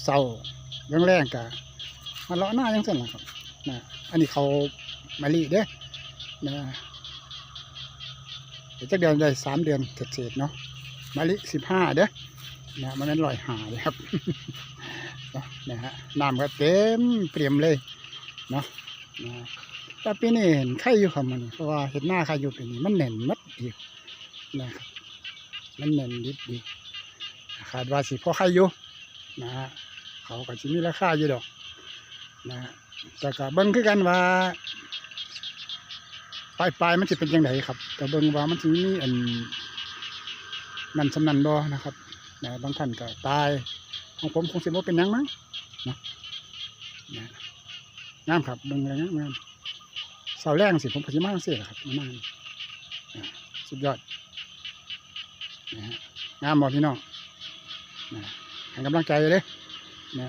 เศร้าๆแรงๆกะมาเลาะหน้ายังสั่นล่ะครับนะอันนี้เขามะลิเด้นะจักเดือนได้3 เดือนเศษๆเนาะมะลิ15เด้นะมันนั้น105เลยครับ นะฮะน้ำก็เต็มเปี่ยมเลยเนาะนะแต่ปีนี้เห็นไข่อยู่ครับมันเพราะว่าเห็นหน้าไข่อยู่ปีนี้มันแน่นมัดอีกนะครับมันแน่นดีคาดว่าสิพอไข่อยู่นะฮะเขาก็จะมีราคาอยู่ดอกนะแต่ก็เบิ่งคือกันว่าปลายมันจะเป็นยังไงครับแต่เบิ่งว่ามันจะมีอันนั่นสำนันบ่นะครับนะบางท่านก็ตายของผมคงสิบ่เป็นยังมั้งนะงามครับเบิ่งอะไรงามเสาแรงสิผมก็สิมาจังซี่ล่ะครับประมาณสุดยอดนะฮะงามบ่พี่น้องนะให้กำลังใจเลยนะ